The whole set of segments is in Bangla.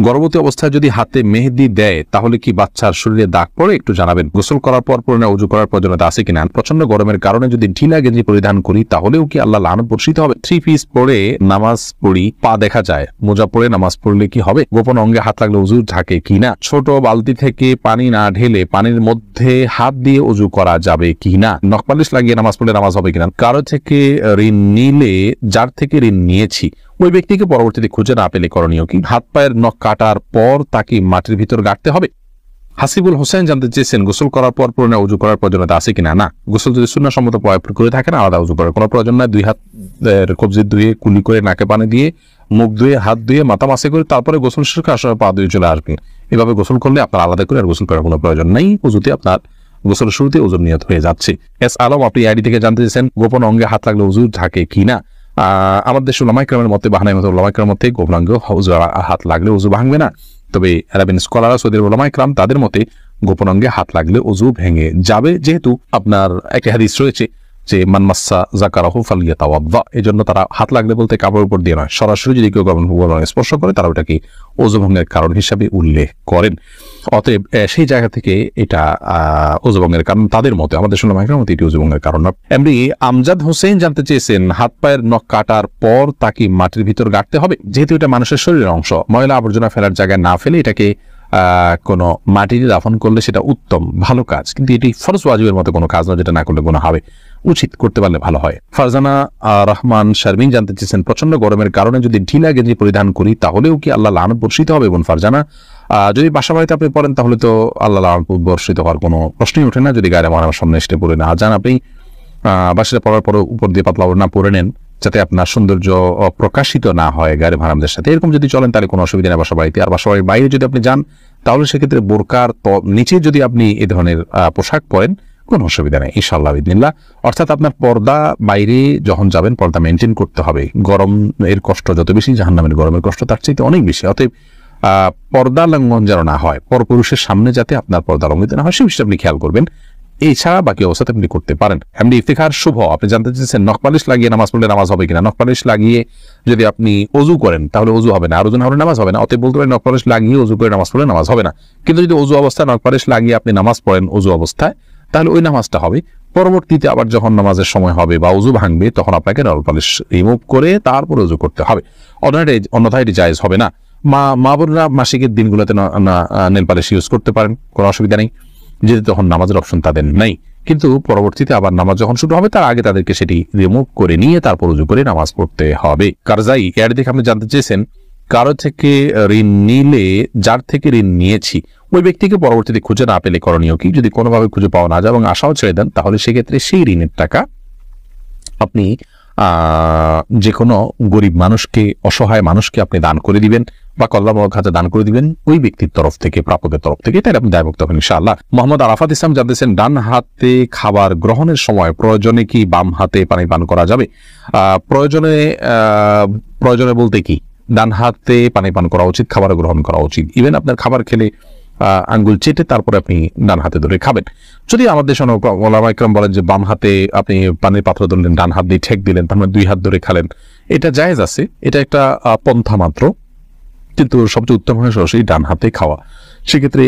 গর্ভবতী অবস্থায় যদি হাতে মেহেদি দেয় তাহলে কি বাচ্চার শরীরে দাগ পড়ে? একটু জানাবেন। গোসল করার পর পরে উজু করার প্রয়োজনীয়তা আছে কিনা? প্রচন্ড গরমের কারণে যদি ঢিলা গেঞ্জি পরিধান করি তাহলেও কি আল্লাহ লানত বর্ষিত হবে? 3 পিস পরে নামাজ পড়ি, পা দেখা যায়, মোজা পরে নামাজ পড়লে কি হবে? গোপন অঙ্গে হাত লাগলে উজু ঢাকে কিনা? ছোট বালতি থেকে পানি না ঢেলে পানির মধ্যে হাত দিয়ে উজু করা যাবে কিনা? নখপালিশ লাগিয়ে নামাজ পড়লে নামাজ হবে কিনা? কারো থেকে ঋণ নিলে যার থেকে ঋণ নিয়েছি ওই ব্যক্তিকে পরবর্তীতে খুঁজে না পেলে করণীয় কি? হাত পায়ের নখ কাটার পর তাকে মাটির ভিতর গাড়তে হবে? হাসিবুল হোসেন জানতে চেয়েছেন গোসল করার পর পুরনো উজু করার প্রয়োজনীয়তা আছে কিনা? না, গোসল যদি সুন্নাহ সম্মত করে থাকেন আলাদা উজু করার কোনো প্রয়োজন নাই। 2 হাত কবজি ধুয়ে কুলি করে নাকে পানি দিয়ে মুখ ধুয়ে হাত ধুয়ে মাথা মাসে করে তারপরে গোসল শেষ করে আসার পা ধুয়ে চলে আসবেন। এভাবে গোসল করলে আপনার আলাদা করে আর গোসল করার কোনো প্রয়োজন নেই। উজুতে আপনার গোসলের শুরুতে উজুর নিয়ত হয়ে যাচ্ছে। এস আলম আপনি আইডি থেকে জানতে চেয়েছেন গোপন অঙ্গে হাত লাগলে উজু ঢাকে কিনা? আমাদের দেশে উলামায়ে কেরামের মতে বাহানাই মতে উলামায়ে কেরামের মতে গোপন অঙ্গে হাত লাগলে উজু ভাঙবে না। তবে আরবিন স্কলার সৌদি উলামায়ে কেরাম তাদের মতে গোপন অঙ্গে হাত লাগলে উজু ভেঙে যাবে, যেহেতু আপনার একটা হাদিস রয়েছে যে মান মাসসা যাকারাহু ফালিয়াতাওয়াদ্দা। এজন্য তারা হাত লাগলে বলতে কাপড়ের উপর দিয়ে নয়, সরাসরি যদি কেউ গোপন স্পর্শ করে তারা ওটাকে ওযু ভঙ্গের কারণ হিসাবে উল্লেখ করেন। অতএব সেই জায়গা থেকে এটা ওযু ভঙ্গের কারণ তাদের মতে, আমাদের উলামায়ে মতে এটি ওযু ভঙ্গের কারণ না। এমনি আমজাদ হোসেন জানতে চেয়েছেন হাত পায়ের নখ কাটার পর তাকে মাটির ভিতর গাড়তে হবে? যেহেতু এটা মানুষের শরীরের অংশ, ময়লা আবর্জনা ফেলার জায়গায় না ফেলে এটাকে কোনো মাটিতে দাফন করলে সেটা উত্তম ভালো কাজ, কিন্তু এটি ফরজ ওয়াজিবের মতো কোনো কাজ নয় যেটা না করলে গুনাহ হবে। উচিত করতে পারলে ভালো হয়। ফারজানা রহমান শারমিন জানতে চেয়েছেন প্রচন্ড গরমের কারণে যদি ঢিলা গেঞ্জি পরিধান করি তাহলেও কি আল্লাহ লানত বর্ষিত হবে? বোন ফারজানা, যদি বাসা বাড়িতে আপনি পড়েন তাহলে তো আল্লাহ লানত বর্ষিত হওয়ার কোনো প্রশ্নই ওঠে না। যদি গায়ে আমার সামনে এসে পড়ে না যান, আপনি বাসায় পড়ার পর উপর দিয়ে পাতলা না পরে নেন যাতে আপনার সৌন্দর্য প্রকাশিত না হয় গায়ের ভাড়ামদের সাথে। এরকম যদি চলেন তাহলে কোনো অসুবিধা নেই বাসা বাড়িতে। আর বাসা বাড়ির বাইরে যদি আপনি যান তাহলে সেক্ষেত্রে বোরকার নিচে যদি আপনি এ ধরনের পোশাক পরেন কোনো অসুবিধা নেই ইনশাআল্লাহ বিদিনিল্লাহ। অর্থাৎ আপনার পর্দা বাইরে যখন যাবেন পর্দা মেনটেন করতে হবে। গরম এর কষ্ট যত বেশি জাহান্নামের গরমের কষ্ট তার চাইতে অনেক বেশি। অতএব পর্দা লঙ্ঘন যেন না হয়, পরপুরুষের সামনে যাতে আপনার পর্দা লঙ্ঘিত না হয় সে বিষয়ে আপনি খেয়াল করবেন। এছাড়া বাকি অবস্থাতে আপনি করতে পারেন। এমনি ইফতিখার শুভ আপনি জানতে চেয়েছেন নখপালিশ লাগিয়ে নামাজ পড়লে নামাজ হবে কিনা? নখপালিশ লাগিয়ে যদি আপনি ওযু করেন তাহলে ওযু হবে না, আর ওযু না হলে নামাজ হবে না। অতএব বলতে পারেন নখপালিশ লাগিয়ে ওযু করে নামাজ পড়লে নামাজ হবে না। কিন্তু যদি ওযু অবস্থায় নখপালিশ লাগিয়ে আপনি নামাজ পড়েন ওযু অবস্থায় তাহলে ওই নামাজটা হবে। পরবর্তীতে আবার যখন নামাজের সময় হবে বা ওযু ভাঙবে তখন আপনাকে নখপালিশ রিমুভ করে তারপর ওযু করতে হবে, অন্যথায় এটি জায়েজ হবে না। মা বোনরা মাসিকের দিনগুলোতে নেল পালিশ ইউজ করতে পারেন, কোনো অসুবিধা নেই, যেহেতু তখন নামাজের অপশন তাদের নেই। কিন্তু পরবর্তীতে আবার নামাজ যখন শুরু হবে তার আগে তাদেরকে সেটি রিমুভ করে নিয়ে তারপর উজু করে নামাজ পড়তে হবে। কারজাই এর দিকে আপনি জানতে চেয়েছেন কারো থেকে ঋণ নিলে যার থেকে ঋণ নিয়েছি ওই ব্যক্তিকে পরবর্তীতে খুঁজে না পেলে করণীয় কি? যদি কোনোভাবে খুঁজে পাওয়া না যায় এবং আশাও ছেড়ে দেন তাহলে সেক্ষেত্রে সেই ঋণের টাকা আপনি যে কোনো গরিব মানুষকে, অসহায় মানুষকে আপনি দান করে দিবেন বা কল্যাণ খাতে দান করে দিবেন ওই ব্যক্তির তরফ থেকে, প্রাপকের তরফ থেকে, তাই আপনি দায়মুক্ত হবেন ইনশাআল্লাহ। মোহাম্মদ আরাফাত ইসলাম জানতেছেন ডান হাতে খাবার গ্রহণের সময় প্রয়োজনে কি বাম হাতে পানি পান করা যাবে? প্রয়োজনে বলতে কি ডান হাতে পানি পান করা উচিত, খাবার গ্রহণ করা উচিত। ইভেন আপনার খাবার খেলে আঙ্গুল চেটে তারপরে আপনি ডান হাতে ধরে খাবেন। যদি আমাদের ওলামায়ে কেরাম বলেন যে বাম হাতে আপনি পানির পাত্র ধরলেন, ডান হাত দিয়ে ঠেক দিলেন, তার মানে 2 হাত ধরে খালেন, এটা জায়েজ আছে, এটা একটা পন্থা মাত্র, কিন্তু সবচেয়ে উত্তম হয় সরাসরি ডান হাতে খাওয়া। সেক্ষেত্রে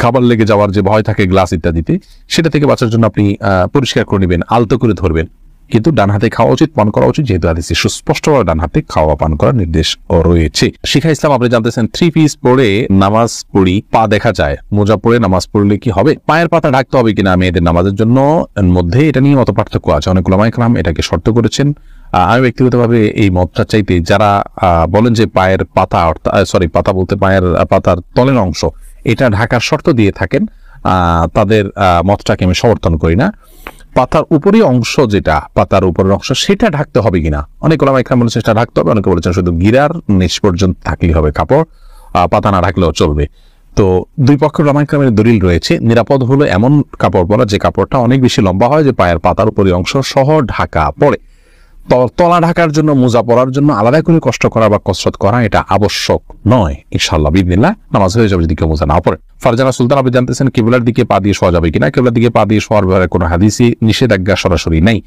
খাবার লেগে যাওয়ার যে ভয় থাকে গ্লাস ইত্যাদিতে সেটা থেকে বাঁচার জন্য আপনি পরিষ্কার করে নেবেন, আলতো করে ধরবেন, কিন্তু ডান হাতে খাওয়া উচিত, পান করা উচিত, যেহেতু হাদিসে সুস্পষ্টভাবে ডান হাতে খাওয়া পান করার নির্দেশ রয়েছে। শিখা ইসলাম আপনি জানতেছেন 3 পিস পরে নামাজ পড়ি, পা দেখা যায়, মোজা পরে নামাজ পড়লে কি হবে? পায়ের পাতা ঢাকতে হবে কিনা মেয়েদের নামাজের জন্য মধ্যে এটা নিয়ে মত পার্থক্য আছে। অনেক উলামায়ে কেরাম এটাকে শর্ত করেছেন। আমি ব্যক্তিগতভাবে এই মতটা চাইতে যারা বলেন যে পায়ের পাতা, পাতা বলতে পায়ের পাতার তলের অংশ এটা ঢাকার শর্ত দিয়ে থাকেন, তাদের মতটাকে আমি সমর্থন করি না। পাতার উপরের অংশ, যেটা পাতার উপরের অংশ সেটা ঢাকতে হবে কিনা অনেক ওলামায়ে কেরাম বলেছেন সেটা ঢাকতে হবে, অনেকে বলেছেন শুধু গিরার নিচ পর্যন্ত থাকলেই হবে কাপড়, পাতা না ঢাকলেও চলবে। তো দুই পক্ষের ওলামায়ে কেরামের দলিল রয়েছে। নিরাপদ হলো এমন কাপড় পরা যে কাপড়টা অনেক বেশি লম্বা হয়, যে পায়ের পাতার উপরের অংশ সহ ঢাকা পড়ে। তলা ঢাকার জন্য, মোজা পরার জন্য আলাদা করে কষ্ট করা বা কসরত করা এটা আবশ্যক নয় ইনশাআল্লাহ বিদিনিল্লাহ। নামাজ হয়ে যাবে যদি কেউ মোজা না পড়ে। ফারজানা সুলতান, আপনি জানতেছেন কিবলার দিকে পা দিয়ে শোয়া যাবে কিনা। কিবলার দিকে পা দিয়ে শোয়ার ব্যাপারে কোনো হাদিসই নিষেধাজ্ঞা সরাসরি নেই।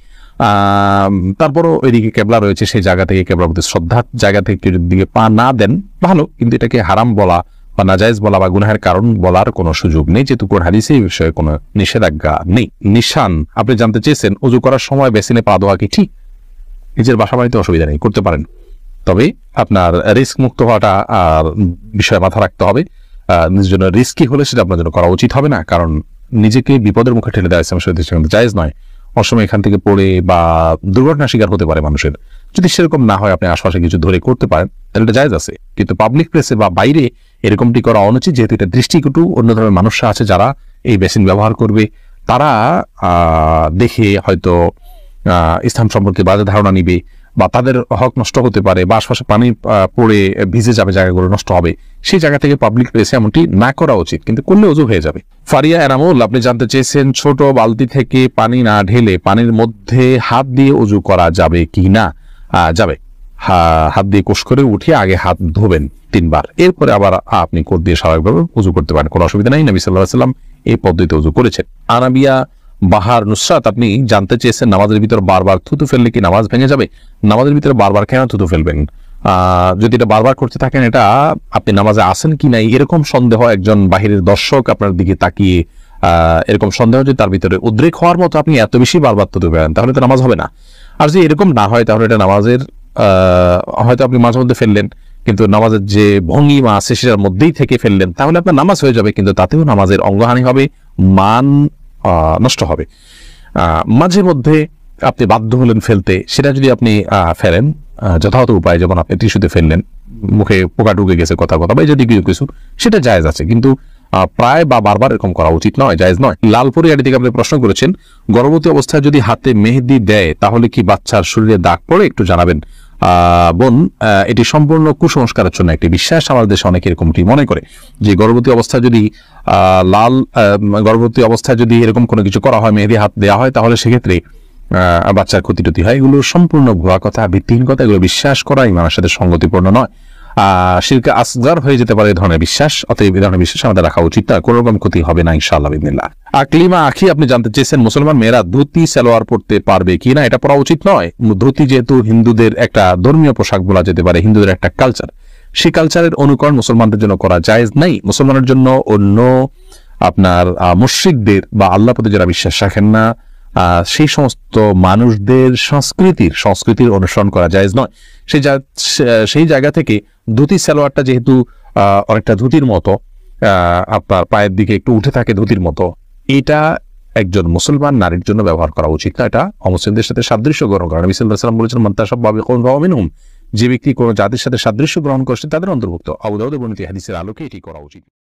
তারপরও ওইদিকে কেবলা রয়েছে, সেই জায়গা থেকে কেবলার প্রতি শ্রদ্ধার জায়গা থেকে কেউ যদি দিকে পা না দেন ভালো, কিন্তু এটাকে হারাম বলা বা নাজায়েজ বলা বা গুনাহের কারণ বলার কোনো সুযোগ নেই, যেহেতু কোন হাদিসে এই বিষয়ে কোনো নিষেধাজ্ঞা নেই। নিশান, আপনি জানতে চেয়েছেন ওযু করার সময় বেসিনে পা দেওয়া কি ঠিক? নিজের বাসা বাড়িতে অসুবিধা নেই, করতে পারেন, তবে আপনার রিস্ক মুক্ত হওয়াটা বিষয়ে মাথা রাখতে হবে। নিজের জন্য রিস্কি হলে সেটা আপনার জন্য করা উচিত হবে না, কারণ নিজেকে বিপদের মুখে ঠেলে দেওয়া ইসলামের জায়েজ নয়। অসময় এখান থেকে পড়ে বা দুর্ঘটনার শিকার হতে পারে মানুষের। যদি সেরকম না হয়, আপনি আশপাশে কিছু ধরে করতে পারেন, তাহলে এটা জায়েজ আছে। কিন্তু পাবলিক প্লেসে বা বাইরে এরকমটি করা অনুচিত, যেহেতু এটা দৃষ্টিকটু। অন্য ধরনের মানুষরা আছে যারা এই বেসিন ব্যবহার করবে, তারা দেখে হয়তো ইসলাম সম্পর্কে বাজে ধারণা নিবে বা তাদের হক নষ্ট হতে পারে বা আশপাশে পানি পড়ে ভিজে যাবে, জায়গাগুলো নষ্ট হবে। সেই জায়গা থেকে পাবলিক প্লেসে এমনটি না করা উচিত, কিন্তু করলে ওযু হয়ে যাবে। ফারিয়া এনামুল, আপনি জানতে চেয়েছেন ছোট বালতি থেকে পানি না ঢেলে পানির মধ্যে হাত দিয়ে ওযু করা যাবে কি না? যাবে। হাত দিয়ে কোষ করে উঠিয়ে আগে হাত ধোবেন 3 বার, এরপরে আবার আপনি কোট দিয়ে স্বাভাবিকভাবে ওযু করতে পারেন, কোনো অসুবিধা নেই। নবী সাল্লাল্লাহু আলাইহি ওয়াসাল্লাম এই পদ্ধতিতে ওযু করেছেন। আনাবিয়া বাহার নুসরাত, আপনি জানতে চেয়েছেন নামাজের ভিতর বারবার থুতু ফেললে কি নামাজ ভেঙে যাবে? নামাজের ভিতরে বারবার কেন থুতু ফেলবেন? যদি এটা বারবার করতে থাকেন, এটা আপনি নামাজে আসেন কি নাই এরকম সন্দেহ, একজন বাহিরের দর্শক আপনার দিকে তাকিয়ে এরকম সন্দেহ যদি তার ভিতরে উদ্রেক হওয়ার মতো আপনি এত বেশি বারবার থুতু ফেলেন, তাহলে তো নামাজ হবে না। আর যদি এরকম না হয়, তাহলে এটা নামাজের হয়তো আপনি মাঝে মধ্যে ফেললেন, কিন্তু নামাজের যে ভঙ্গিমা আছে সেটার মধ্যেই থেকে ফেললেন, তাহলে আপনার নামাজ হয়ে যাবে, কিন্তু তাতেও নামাজের অঙ্গহানি হবে, মান নষ্ট হবে। মাঝে মধ্যে আপনি বাধ্য হলেন ফেলতে, সেটা যদি আপনি ফেলেন যথাযথ উপায়, যেমন আপনি টিস্যুতে ফেললেন, মুখে পোকা ঢুকে গেছে কথা বা যদি কিছু, সেটা জায়েজ আছে, কিন্তু প্রায় বা বারবার এরকম করা উচিত নয়, জায়েজ নয়। লালপুরি আড়ি থেকে আপনি প্রশ্ন করেছেন গর্ভবতী অবস্থায় যদি হাতে মেহেদি দেয় তাহলে কি বাচ্চার শরীরে দাগ পড়ে? একটু জানাবেন। বোন, এটি সম্পূর্ণ কুসংস্কারের জন্য একটি বিশ্বাস। আমাদের দেশে অনেকে এরকমটি মনে করে যে গর্ভবতী অবস্থায় যদি গর্ভবতী অবস্থায় যদি এরকম কোনো কিছু করা হয়, মেহেদি হাত দেওয়া হয়, তাহলে সেক্ষেত্রে বাচ্চার ক্ষতি টতি হয়। এগুলো সম্পূর্ণ ভুয়া কথা, ভিত্তিহীন কথা। এগুলো বিশ্বাস করা ইমানের সাথে সঙ্গতিপূর্ণ নয়, শিরকে আসগার হয়ে যেতে পারে এই ধরনের বিশ্বাস। অতএব এই ধরনের বিশ্বাস আমাদের রাখা উচিত না, কোনো রকম ক্ষতি হবে না ইনশাআল্লাহ বিদিনিল্লাহ। আকলিমা আখি, আপনি জানতে চেয়েছেন মুসলমান মেয়েরা ধুতি সালোয়ার পরতে পারবে কি না? এটা পরা উচিত নয়। ধুতি যেহেতু হিন্দুদের একটা ধর্মীয় পোশাক বলা যেতে পারে, হিন্দুদের একটা কালচার, সেই কালচারের অনুকরণ মুসলমানদের জন্য করা জায়েজ নাই। মুসলমানের জন্য অন্য আপনার মুশরিকদের বা আল্লাহ প্রতি যারা বিশ্বাস রাখেন না, সেই সমস্ত মানুষদের সংস্কৃতির অনুসরণ করা জায়েজ নয়। সেই জায়গা থেকে ধুতি সালোয়ারটা যেহেতু অনেকটা ধুতির মতো, আপনার পায়ের দিকে একটু উঠে থাকে ধুতির মতো, এটা একজন মুসলমান নারীর জন্য ব্যবহার করা উচিত না। এটা অমুসলিমদের সাথে সাদৃশ্য গ্রহণ করা। নবী সাল্লাল্লাহু আলাইহি ওয়াসাল্লাম বলেছেন মান তাশাব্বাহা বিকওমিন ফাহুয়া মিনহুম, যে ব্যক্তি কোনো জাতির সাথে সাদৃশ্য গ্রহণ করছে তাদের অন্তর্ভুক্ত। আবু দাউদে বর্ণিত হাদিসের আলোকে এটি করা উচিত।